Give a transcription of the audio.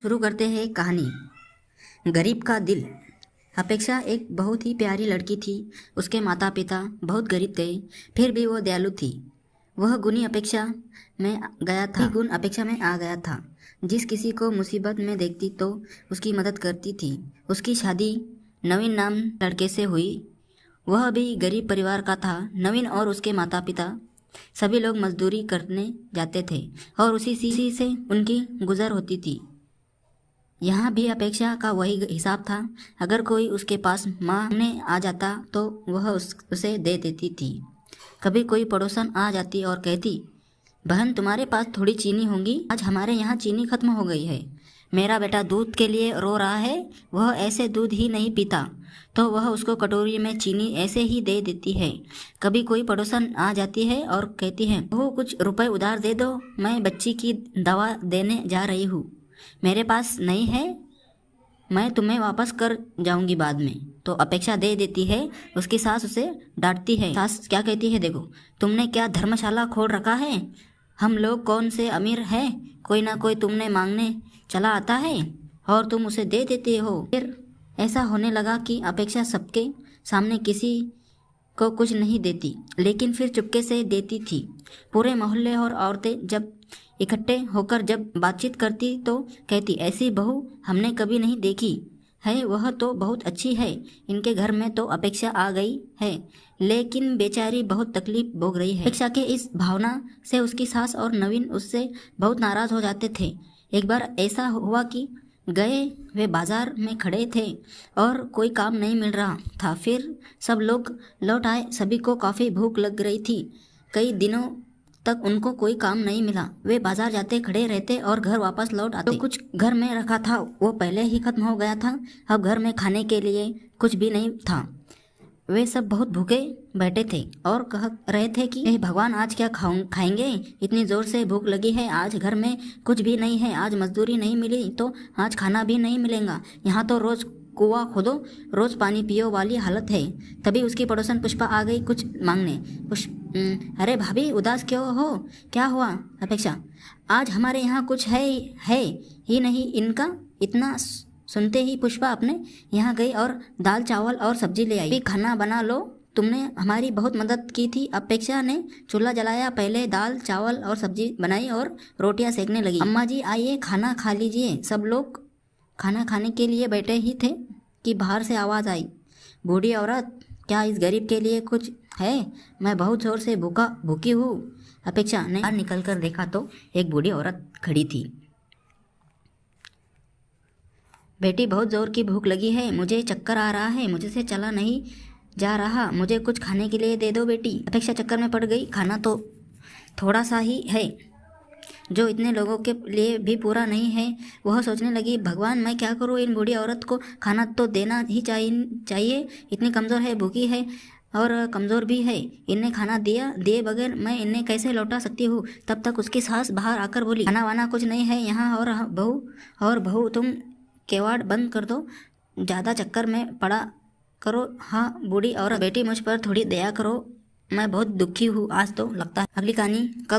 शुरू करते हैं कहानी। गरीब का दिल। अपेक्षा एक बहुत ही प्यारी लड़की थी। उसके माता पिता बहुत गरीब थे, फिर भी वो दयालु थी। वह गुणी अपेक्षा में गया था, गुण अपेक्षा में आ गया था। जिस किसी को मुसीबत में देखती तो उसकी मदद करती थी। उसकी शादी नवीन नाम लड़के से हुई। वह भी गरीब परिवार का था। नवीन और उसके माता पिता सभी लोग मजदूरी करने जाते थे और उसी से उनकी गुजर होती थी। यहाँ भी अपेक्षा का वही हिसाब था। अगर कोई उसके पास मांगने आ जाता तो वह उसे दे देती थी। कभी कोई पड़ोसन आ जाती और कहती, बहन तुम्हारे पास थोड़ी चीनी होगी, आज हमारे यहाँ चीनी खत्म हो गई है। मेरा बेटा दूध के लिए रो रहा है, वह ऐसे दूध ही नहीं पीता, तो वह उसको कटोरी में चीनी ऐसे ही दे देती है। कभी कोई पड़ोसन आ जाती है और कहती है, वो कुछ रुपए उधार दे दो, मैं बच्ची की दवा देने जा रही हूँ, मेरे पास नहीं है, मैं तुम्हें वापस कर जाऊंगी बाद में। तो अपेक्षा दे देती है। उसकी सास उसे डांटती है। सास क्या कहती है, देखो तुमने क्या धर्मशाला खोल रखा है, हम लोग कौन से अमीर हैं, कोई ना कोई तुमने मांगने चला आता है और तुम उसे दे देते हो। फिर ऐसा होने लगा कि अपेक्षा सबके सामने किसी को कुछ नहीं देती, लेकिन फिर चुपके से देती थी। पूरे मोहल्ले और औरतें जब इकट्ठे होकर जब बातचीत करती तो कहती, ऐसी बहू हमने कभी नहीं देखी है, वह तो बहुत अच्छी है, इनके घर में तो अपेक्षा आ गई है, लेकिन बेचारी बहुत तकलीफ भोग रही है। अपेक्षा के इस भावना से उसकी सास और नवीन उससे बहुत नाराज हो जाते थे। एक बार ऐसा हुआ कि गए वे बाजार में खड़े थे और कोई काम नहीं मिल रहा था। फिर सब लोग लौट आए, सभी को काफ़ी भूख लग रही थी। कई दिनों तक उनको कोई काम नहीं मिला। वे बाजार जाते, खड़े रहते और घर वापस लौट आते। तो कुछ घर में रखा था वो पहले ही खत्म हो गया था। अब घर में खाने के लिए कुछ भी नहीं था। वे सब बहुत भूखे बैठे थे और कह रहे थे कि हे भगवान, आज क्या खाएंगे, इतनी ज़ोर से भूख लगी है, आज घर में कुछ भी नहीं है, आज मजदूरी नहीं मिली तो आज खाना भी नहीं मिलेगा, यहाँ तो रोज़ कुआं खोदो रोज़ पानी पियो वाली हालत है। तभी उसकी पड़ोसन पुष्पा आ गई कुछ मांगने। अरे भाभी, उदास क्यों हो, क्या हुआ? अपेक्षा, आज हमारे यहाँ कुछ है ही नहीं इनका। इतना सुनते ही पुष्पा अपने यहाँ गई और दाल चावल और सब्जी ले आई। खाना बना लो, तुमने हमारी बहुत मदद की थी। अपेक्षा ने चूल्हा जलाया, पहले दाल चावल और सब्जी बनाई और रोटियां सेकने लगी। अम्मा जी आइए, खाना खा लीजिए। सब लोग खाना खाने के लिए बैठे ही थे कि बाहर से आवाज़ आई, बूढ़ी औरत, क्या इस गरीब के लिए कुछ है? मैं बहुत ज़ोर से भूखी हूँ। अपेक्षा ने बाहर निकल कर देखा तो एक बूढ़ी औरत खड़ी थी। बेटी, बहुत ज़ोर की भूख लगी है, मुझे चक्कर आ रहा है, मुझे से चला नहीं जा रहा, मुझे कुछ खाने के लिए दे दो बेटी। अपेक्षा चक्कर में पड़ गई। खाना तो थोड़ा सा ही है जो इतने लोगों के लिए भी पूरा नहीं है। वह सोचने लगी, भगवान मैं क्या करूँ, इन बूढ़ी औरत को खाना तो देना ही चाहिए, इतनी कमज़ोर है, भूखी है और कमज़ोर भी है, इन्हें खाना दिए बगैर मैं इन्हें कैसे लौटा सकती हूँ। तब तक उसकी सास बाहर आकर बोली, खाना वाना कुछ नहीं है यहाँ, और बहू तुम केवाड़ बंद कर दो, ज़्यादा चक्कर में पड़ा करो। हाँ बूढ़ी औरत, बेटी मुझ पर थोड़ी दया करो, मैं बहुत दुखी हूँ आज तो लगता है। अगली कहानी कल।